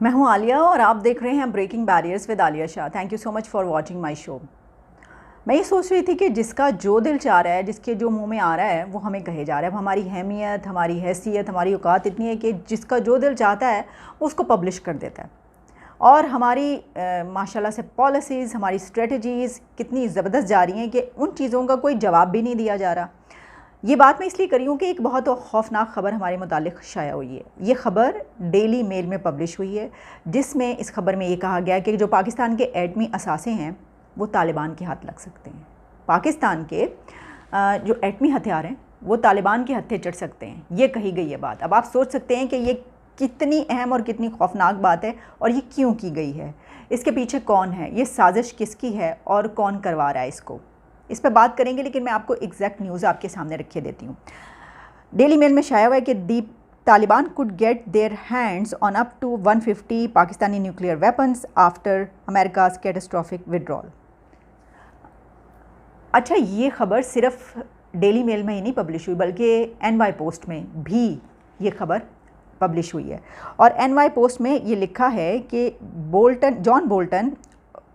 मैं हूं आलिया और आप देख रहे हैं breaking barriers with Alia Shah. Thank you so much for watching my show. मैं ये सोच रही थी कि जिसका जो दिल चाह रहा है, जिसके जो मुंह में आ रहा है वो हमें कहे जा रहा है। अब हमारी अहमियत, हमारी हैसियत, हमारी औकात इतनी है कि जिसका जो दिल चाहता है वो उसको पब्लिश कर देता है। और हमारी माशाल्लाह से पॉलिसीज़, हमारी स्ट्रेटजीज़ कितनी ज़बरदस्त जा रही हैं कि उन चीज़ों का कोई जवाब भी नहीं दिया जा रहा। ये बात मैं इसलिए करी हूँ कि एक बहुत खौफनाक ख़बर हमारे मुतालिक शाया हुई है। ये ख़बर डेली मेल में पब्लिश हुई है, जिसमें इस खबर में ये कहा गया कि जो पाकिस्तान के एटमी असासे हैं वो तालिबान के हाथ लग सकते हैं। पाकिस्तान के जो एटमी हथियार हैं वो तालिबान के हत्थे चढ़ सकते हैं, ये कही गई है बात। अब आप सोच सकते हैं कि ये कितनी अहम और कितनी खौफनाक बात है और ये क्यों की गई है, इसके पीछे कौन है, ये साजिश किसकी है और कौन करवा रहा है इसको, इस पर बात करेंगे। लेकिन मैं आपको एग्जैक्ट न्यूज़ आपके सामने रखे देती हूँ। डेली मेल में शाया हुआ है कि the Taliban could get their hands on up to 150 Pakistani nuclear weapons after America's catastrophic withdrawal. अच्छा, ये ख़बर सिर्फ डेली मेल में ही नहीं पब्लिश हुई, बल्कि एनवाई पोस्ट में भी ये ख़बर पब्लिश हुई है। और एनवाई पोस्ट में ये लिखा है कि John Bolton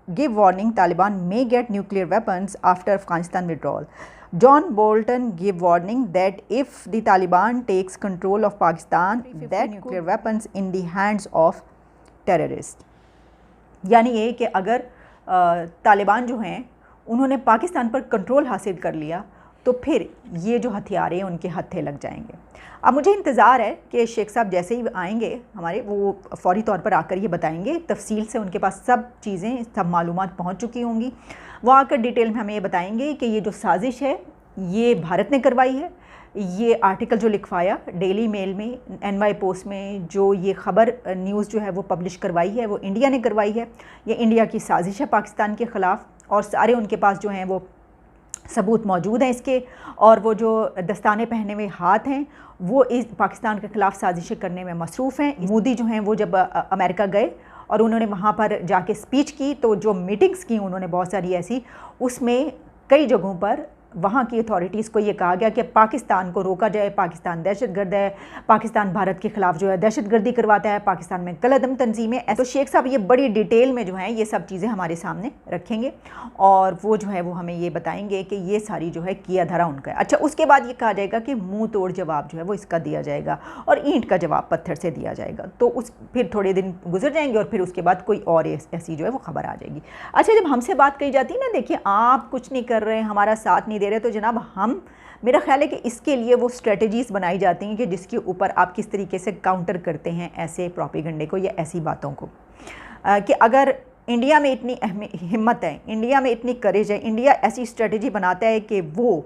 give warning Taliban may get nuclear weapons after Afghanistan withdrawal. John Bolton gave warning that if the Taliban takes control of Pakistan, that nuclear weapons in the hands of terrorists. यानी ये कि अगर तालिबान जो हैं उन्होंने पाकिस्तान पर control हासिल कर लिया तो फिर ये जो हथियार हैं उनके हत्थे लग जाएंगे। अब मुझे इंतज़ार है कि शेख साहब जैसे ही आएंगे हमारे, वो फ़ौरी तौर पर आकर ये बताएंगे तफसील से, उनके पास सब चीज़ें, सब मालूमात पहुंच चुकी होंगी। वो आकर डिटेल में हमें ये बताएंगे कि ये जो साजिश है ये भारत ने करवाई है। ये आर्टिकल जो लिखवाया डेली मेल में, एनवाई पोस्ट में, जो ये ख़बर न्यूज़ जो है वो पब्लिश करवाई है वो इंडिया ने करवाई है। ये इंडिया की साजिश है पाकिस्तान के ख़िलाफ़, और सारे उनके पास जो हैं वो सबूत मौजूद हैं इसके। और वो जो दस्ताने पहने हुए हाथ हैं वो इस पाकिस्तान के ख़िलाफ़ साजिशें करने में मसरूफ़ हैं। मोदी जो हैं वो जब अमेरिका गए और उन्होंने वहाँ पर जाके स्पीच की, तो जो मीटिंग्स की उन्होंने बहुत सारी ऐसी, उसमें कई जगहों पर वहाँ की अथॉरिटीज़ को ये कहा गया कि पाकिस्तान को रोका जाए, पाकिस्तान दहशतगर्द है, पाकिस्तान भारत के ख़िलाफ़ जो है दहशतगर्दी करवाता है, पाकिस्तान में कलअदम तंजीमें। तो शेख साहब ये बड़ी डिटेल में जो है ये सब चीज़ें हमारे सामने रखेंगे और वो जो है वो हमें ये बताएंगे कि ये सारी जो है किया धरा उनका है। अच्छा, उसके बाद ये कहा जाएगा कि मुँह तोड़ जवाब जो है वो इसका दिया जाएगा और ईंट का जवाब पत्थर से दिया जाएगा। तो उस फिर थोड़े दिन गुजर जाएंगे और फिर उसके बाद कोई और ऐसी जो है वो ख़बर आ जाएगी। अच्छा, जब हमसे बात कही जाती है ना, देखिए आप कुछ नहीं कर रहे हैं, हमारा साथ नहीं दे रहे, तो जनाब हम, मेरा ख्याल है कि इसके लिए वो स्ट्रेटजीज़ बनाई जाती हैं कि जिसके ऊपर आप किस तरीके से काउंटर करते हैं ऐसे प्रोपेगेंडे को या ऐसी बातों को। कि अगर इंडिया में इतनी हिम्मत है, इंडिया में इतनी करेज है, इंडिया ऐसी स्ट्रेटजी बनाता है कि वो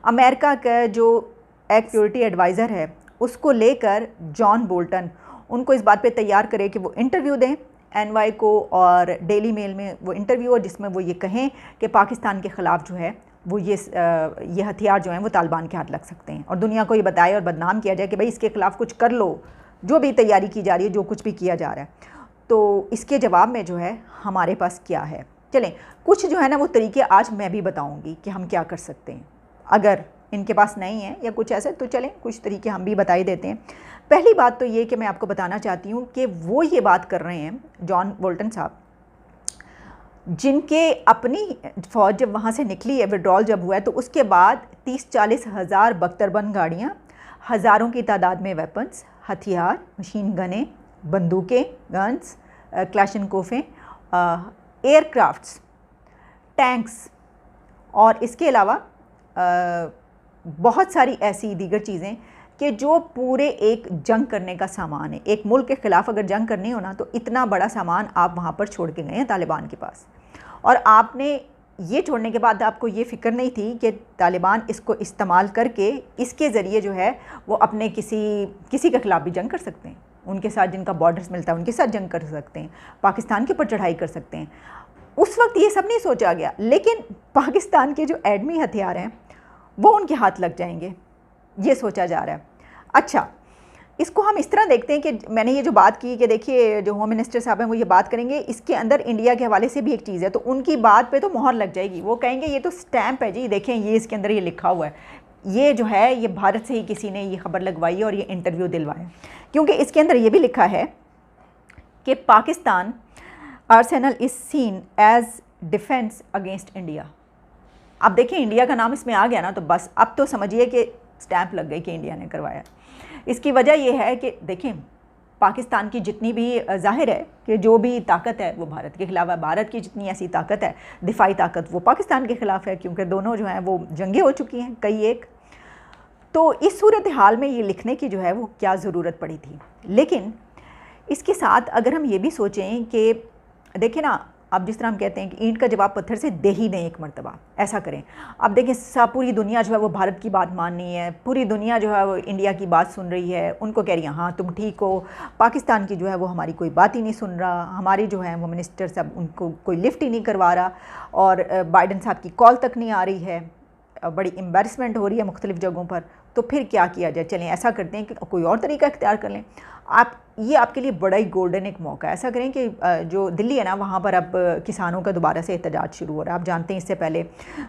अमेरिका का जो एक सिक्योरिटी एडवाइज़र है उसको लेकर जॉन बोल्टन उनको इस बात पे तैयार करे कि वो इंटरव्यू दें एनवाई को और डेली मेल में वो इंटरव्यू, और जिसमें वो ये कहें कि पाकिस्तान के ख़िलाफ़ जो है वो ये हथियार जो हैं वो तालिबान के हाथ लग सकते हैं, और दुनिया को ये बताए और बदनाम किया जाए कि भाई इसके ख़िलाफ़ कुछ कर लो, जो भी तैयारी की जा रही है, जो कुछ भी किया जा रहा है। तो इसके जवाब में जो है हमारे पास क्या है, चलें कुछ जो है ना वो तरीके आज मैं भी बताऊँगी कि हम क्या कर सकते हैं। अगर इनके पास नहीं है या कुछ ऐसे, तो चलें कुछ तरीके हम भी बता ही देते हैं। पहली बात तो ये कि मैं आपको बताना चाहती हूँ कि वो ये बात कर रहे हैं जॉन बोल्टन साहब, जिनके अपनी फ़ौज जब वहाँ से निकली है, विड्रॉल जब हुआ है, तो उसके बाद 30-40 हज़ार बख्तरबंद गाड़ियाँ, हज़ारों की तादाद में वेपन्स, हथियार, मशीन गनें, बंदूकें, गन्स, क्लाशनकोफें, एयरक्राफ्ट्स, टैंक्स, और इसके अलावा बहुत सारी ऐसी दीगर चीज़ें कि जो पूरे एक जंग करने का सामान है। एक मुल्क के ख़िलाफ़ अगर जंग करनी हो ना, तो इतना बड़ा सामान आप वहाँ पर छोड़ के गए हैं तालिबान के पास, और आपने ये छोड़ने के बाद आपको ये फ़िक्र नहीं थी कि तालिबान इसको इस्तेमाल करके इसके ज़रिए जो है वो अपने किसी के ख़िलाफ़ भी जंग कर सकते हैं, उनके साथ जिनका बॉर्डर्स मिलता है उनके साथ जंग कर सकते हैं, पाकिस्तान के ऊपर चढ़ाई कर सकते हैं। उस वक्त ये सब नहीं सोचा गया, लेकिन पाकिस्तान के जो एडमी हथियार हैं वो उनके हाथ लग जाएंगे, ये सोचा जा रहा है। अच्छा, इसको हम इस तरह देखते हैं कि मैंने ये जो बात की कि देखिए जो होम मिनिस्टर साहब हैं वो ये बात करेंगे, इसके अंदर इंडिया के हवाले से भी एक चीज़ है, तो उनकी बात पे तो मोहर लग जाएगी। वो कहेंगे ये तो स्टैंप है जी, देखें ये इसके अंदर ये लिखा हुआ है, ये जो है ये भारत से ही किसी ने ये खबर लगवाई है और ये इंटरव्यू दिलवाया, क्योंकि इसके अंदर ये भी लिखा है कि Pakistan arsenal is seen as defence against India. अब देखिए इंडिया का नाम इसमें आ गया ना, तो बस अब तो समझिए कि स्टैंप लग गई कि इंडिया ने करवाया। इसकी वजह यह है कि देखें पाकिस्तान की जितनी भी जाहिर है कि जो भी ताकत है वो भारत के ख़िलाफ़ है, भारत की जितनी ऐसी ताकत है दिफाई ताकत वो पाकिस्तान के ख़िलाफ़ है, क्योंकि दोनों जो हैं वो जंगें हो चुकी हैं कई एक। तो इस सूरत हाल में ये लिखने की जो है वो क्या ज़रूरत पड़ी थी। लेकिन इसके साथ अगर हम ये भी सोचें कि देखें ना, अब जिस तरह हम कहते हैं कि ईंट का जवाब पत्थर से दे ही दें एक मरतबा, ऐसा करें। अब देखें पूरी दुनिया जो है वो भारत की बात मान रही है, पूरी दुनिया जो है वो इंडिया की बात सुन रही है, उनको कह रही है हाँ तुम ठीक हो। पाकिस्तान की जो है वो हमारी कोई बात ही नहीं सुन रहा, हमारी जो है वो मिनिस्टर साहब उनको कोई लिफ्ट ही नहीं करवा रहा, और बाइडन साहब की कॉल तक नहीं आ रही है, बड़ी एम्बैरसमेंट हो रही है मुख्तलिफ़ जगहों पर। तो फिर क्या किया जाए, चलें ऐसा करते हैं कि कोई और तरीका इख्तियार कर लें। आप ये आपके लिए बड़ा ही गोल्डन एक मौका है। ऐसा करें कि जो दिल्ली है ना वहाँ पर अब किसानों का दोबारा से एहतजाज शुरू हो रहा है। आप जानते हैं इससे पहले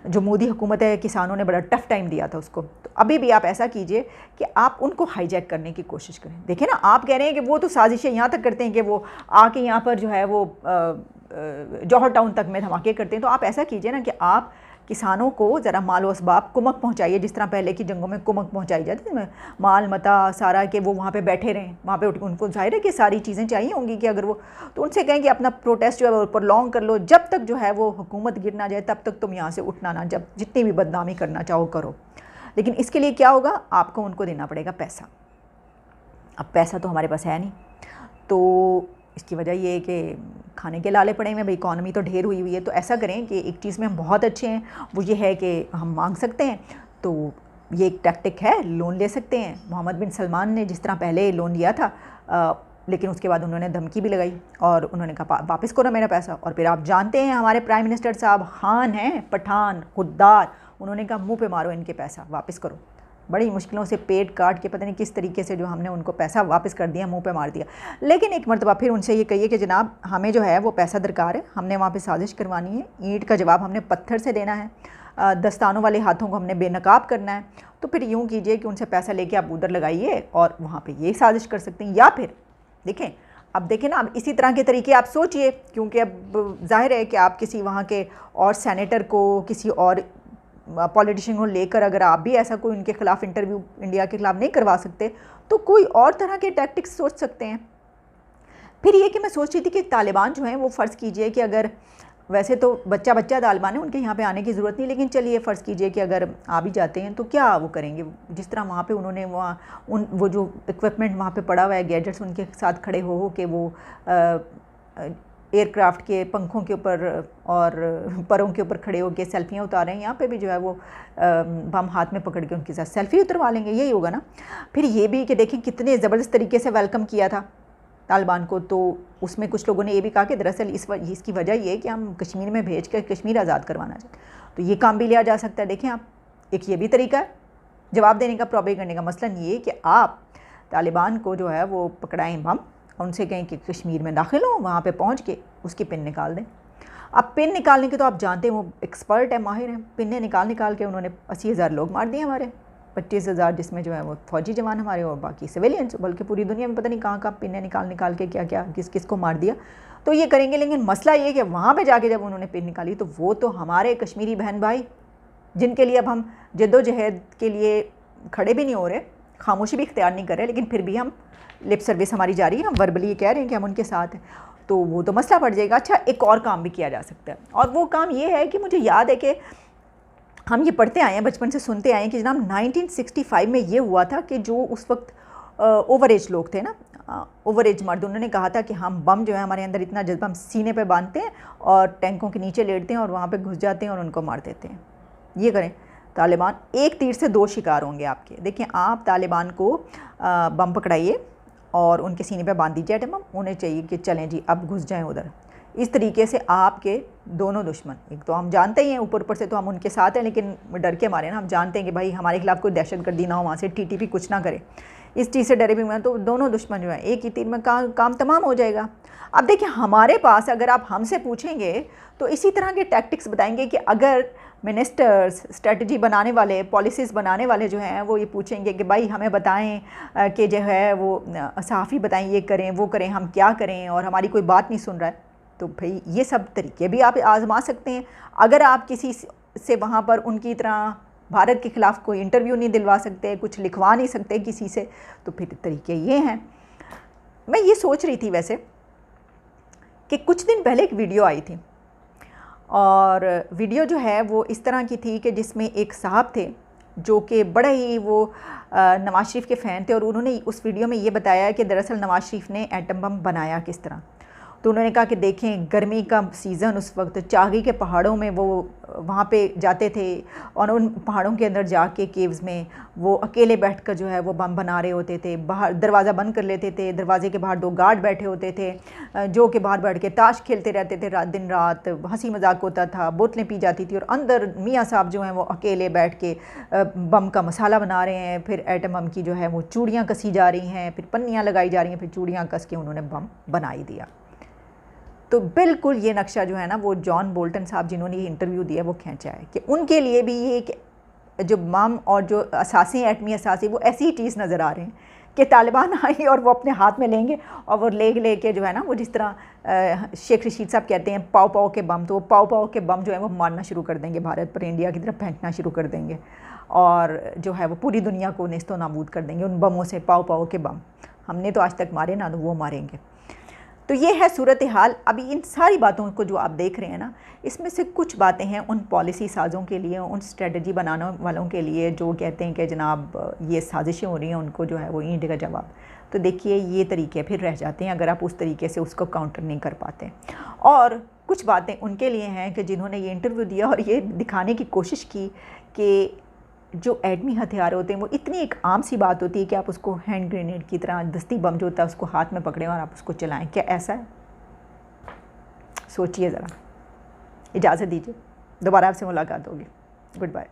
जो मोदी हुकूमत है किसानों ने बड़ा टफ टाइम दिया था उसको, तो अभी भी आप ऐसा कीजिए कि आप उनको हाईजैक करने की कोशिश करें। देखें ना, आप कह रहे हैं कि वो तो साजिशें यहाँ तक करते हैं कि वो आके यहाँ पर जो है वो जौहर टाउन तक में धमाके करते हैं। तो आप ऐसा कीजिए ना कि आप किसानों को ज़रा माल व असबाब कुमक पहुँचाइए, जिस तरह पहले की जंगों में कुमक पहुँचाई जाती है, माल मता सारा के वो वहाँ पे बैठे रहें। वहाँ पे उनको जाहिर है कि सारी चीज़ें चाहिए होंगी कि अगर वो, तो उनसे कहें कि अपना प्रोटेस्ट जो है वो प्रोलॉन्ग कर लो, जब तक जो है वो हुकूमत गिर ना जाए तब तक तुम यहाँ से उठना ना, जब जितनी भी बदनामी करना चाहो करो। लेकिन इसके लिए क्या होगा, आपको उनको देना पड़ेगा पैसा। अब पैसा तो हमारे पास है नहीं, तो इसकी वजह ये है कि खाने के लाले पड़े हुए, भाई इकॉनमी तो ढेर हुई हुई है। तो ऐसा करें कि एक चीज़ में हम बहुत अच्छे हैं, वो ये है कि हम मांग सकते हैं। तो ये एक टैक्टिक है, लोन ले सकते हैं। मोहम्मद बिन सलमान ने जिस तरह पहले लोन लिया था, लेकिन उसके बाद उन्होंने धमकी भी लगाई और उन्होंने कहा वापस करो मेरा पैसा। और फिर आप जानते हैं हमारे प्राइम मिनिस्टर साहब खान हैं, पठान खुददार, उन्होंने कहा मुँह पे मारो इनके पैसा वापस करो। बड़ी मुश्किलों से पेट काट के पता नहीं किस तरीके से जो हमने उनको पैसा वापस कर दिया, मुंह पे मार दिया। लेकिन एक मरतबा फिर उनसे ये कहिए कि जनाब हमें जो है वो पैसा दरकार है, हमने वहाँ पे साजिश करवानी है, ईंट का जवाब हमने पत्थर से देना है, दस्तानों वाले हाथों को हमने बेनकाब करना है। तो फिर यूँ कीजिए कि उनसे पैसा लेके आप उधर लगाइए और वहाँ पर ये साजिश कर सकते हैं। या फिर देखें, अब देखें ना, अब इसी तरह के तरीके आप सोचिए, क्योंकि अब जाहिर है कि आप किसी वहाँ के और सेनेटर को, किसी और पॉलिटिशियन को लेकर अगर आप भी ऐसा कोई उनके ख़िलाफ़ इंटरव्यू इंडिया के ख़िलाफ़ नहीं करवा सकते, तो कोई और तरह के टैक्टिक्स सोच सकते हैं। फिर ये कि मैं सोच रही थी कि तालिबान जो हैं वो फ़र्ज़ कीजिए कि अगर, वैसे तो बच्चा तालिबान है, उनके यहाँ पे आने की ज़रूरत नहीं, लेकिन चलिए फ़र्ज़ कीजिए कि अगर आ भी जाते हैं तो क्या वो करेंगे। जिस तरह वहाँ पे उन्होंने वो जो इक्विपमेंट वहाँ पे पड़ा हुआ है, गैजेट्स उनके साथ खड़े हो के वो एयरक्राफ्ट के पंखों के ऊपर और परों के ऊपर खड़े होकर सेल्फियाँ उतारें, यहाँ पे भी जो है वो बम हाथ में पकड़ के उनके साथ सेल्फ़ी उतरवा लेंगे, यही होगा ना। फिर ये भी कि देखें कितने ज़बरदस्त तरीके से वेलकम किया था तालिबान को। तो उसमें कुछ लोगों ने ये भी कहा कि दरअसल इसकी वजह ये है कि हम कश्मीर में भेज कर कश्मीर आज़ाद करवाना चाहते, तो ये काम भी लिया जा सकता है। देखें आप, एक ये भी तरीका है जवाब देने का, प्रॉब्लम करने का। मसलन ये कि आप तालिबान को जो है वो पकड़ाएँ बम, उनसे कहें कि कश्मीर में दाखिल हो, वहाँ पे पहुँच के उसकी पिन निकाल दें। अब पिन निकालने के तो आप जानते हैं वो एक्सपर्ट है, माहिर हैं। पिन्ने निकाल के उन्होंने 80,000 लोग मार दिए हमारे, 25,000 जिसमें जो है वो फौजी जवान हमारे और बाकी सिविलियंस, बल्कि पूरी दुनिया में पता नहीं कहाँ पिन्ने निकाल के क्या किस को मार दिया। तो ये करेंगे, लेकिन मसला ये कि वहाँ पर जाके जब उन्होंने पिन निकाली तो वो तो हमारे कश्मीरी बहन भाई, जिनके लिए अब हम जद्दोजहद के लिए खड़े भी नहीं हो रहे, खामोशी भी इख्तियार नहीं कर रहे, लेकिन फिर भी हम लिप सर्विस हमारी जारी है, हम वर्बली कह रहे हैं कि हम उनके साथ हैं, तो वो तो मसला पड़ जाएगा। अच्छा, एक और काम भी किया जा सकता है, और वो काम ये है कि मुझे याद है कि हम ये पढ़ते आए हैं, बचपन से सुनते आए हैं कि जनाब 1965 में ये हुआ था कि जो उस वक्त ओवर एज लोग थे ना, ओवर एज मर्द, उन्होंने कहा था कि हम बम जो है हमारे अंदर इतना जज्बा, हम सीने पे बांधते हैं और टैंकों के नीचे लेटते हैं और वहाँ पे घुस जाते हैं और उनको मार देते हैं। ये करें, तालिबान एक तीर से दो शिकार होंगे आपके। देखिए, आप तालिबान को बम पकड़ाइए और उनके सीने पे बांध दीजिए एटम बम, उन्हें चाहिए कि चलें जी अब घुस जाएं उधर। इस तरीके से आपके दोनों दुश्मन, एक तो हम जानते ही हैं ऊपर से तो हम उनके साथ हैं, लेकिन डर के मारे ना, हम जानते हैं कि भाई हमारे खिलाफ कोई दहशतगर्दी ना हो, वहाँ से टीटीपी कुछ ना करे, इस चीज़ से डरे भी हुए, तो दोनों दुश्मन जो है एक ही तीर में काम तमाम हो जाएगा। अब देखिए, हमारे पास अगर आप हमसे पूछेंगे तो इसी तरह के टैक्टिक्स बताएंगे कि अगर मिनिस्टर्स, स्ट्रेटजी बनाने वाले, पॉलिसीज़ बनाने वाले जो हैं वो ये पूछेंगे कि भाई हमें बताएं कि जो है वो सहाफ़ी बताएं, ये करें वो करें, हम क्या करें, और हमारी कोई बात नहीं सुन रहा है। तो भाई ये सब तरीके भी आप आज़मा सकते हैं। अगर आप किसी से वहाँ पर उनकी तरह भारत के ख़िलाफ़ कोई इंटरव्यू नहीं दिलवा सकते, कुछ लिखवा नहीं सकते किसी से, तो फिर तरीके ये हैं। मैं ये सोच रही थी वैसे कि कुछ दिन पहले एक वीडियो आई थी, और वीडियो जो है वो इस तरह की थी कि जिसमें एक साहब थे जो कि बड़े ही वो नवाज़ शरीफ के फ़ैन थे, और उन्होंने उस वीडियो में ये बताया कि दरअसल नवाज़ शरीफ ने एटम बम बनाया किस तरह। तो उन्होंने कहा कि देखें गर्मी का सीज़न, उस वक्त चागी के पहाड़ों में वो वहाँ पे जाते थे, और उन पहाड़ों के अंदर जाके केव्स में वो अकेले बैठकर जो है वो बम बना रहे होते थे। बाहर दरवाज़ा बंद कर लेते थे, दरवाजे के बाहर 2 गार्ड बैठे होते थे जो कि बाहर बैठ के ताश खेलते रहते थे दिन रात, हंसी मजाक होता था, बोतलें पी जाती थी, और अंदर मियाँ साहब जो हैं वो अकेले बैठ के बम का मसाला बना रहे हैं। फिर एटम बम की जो है वो चूड़ियाँ कसी जा रही हैं, फिर पन्नियाँ लगाई जा रही हैं, फिर चूड़ियाँ कस के उन्होंने बम बना ही दिया। तो बिल्कुल ये नक्शा जो है ना वो जॉन बोल्टन साहब जिन्होंने ये इंटरव्यू दिया वो खींचा है कि उनके लिए भी ये एक जो बम और जो असासी, एटमी असासी, वो ऐसी ही चीज़ नज़र आ रहे हैं कि तालिबान आई और वो अपने हाथ में लेंगे, और वो ले के जो है ना वो जिस तरह शेख रशीद साहब कहते हैं पाव पाव के बम, तो वो पाव पाव के बम जो है वो मारना शुरू कर देंगे भारत पर, इंडिया की तरफ फेंकना शुरू कर देंगे, और जो है वो पूरी दुनिया को नेस्तो नाबूद कर देंगे उन बमों से। पाव पाव के बम हमने तो आज तक मारे ना, तो वो मारेंगे। तो ये है सूरत हाल। अभी इन सारी बातों को जो आप देख रहे हैं ना, इसमें से कुछ बातें हैं उन पॉलिसी साज़ों के लिए, उन स्ट्रेटजी बनाने वालों के लिए जो कहते हैं कि जनाब ये साजिशें हो रही हैं, उनको जो है वो ईंट का जवाब। तो देखिए ये तरीके फिर रह जाते हैं अगर आप उस तरीके से उसको काउंटर नहीं कर पाते। और कुछ बातें उनके लिए हैं कि जिन्होंने ये इंटरव्यू दिया और ये दिखाने की कोशिश की कि जो एटमी हथियार होते हैं वो इतनी एक आम सी बात होती है कि आप उसको हैंड ग्रेनेड की तरह, दस्ती बम जो होता है उसको हाथ में पकड़ें और आप उसको चलाएं। क्या ऐसा है? सोचिए ज़रा। इजाज़त दीजिए, दोबारा आपसे मुलाकात होगी। Good bye.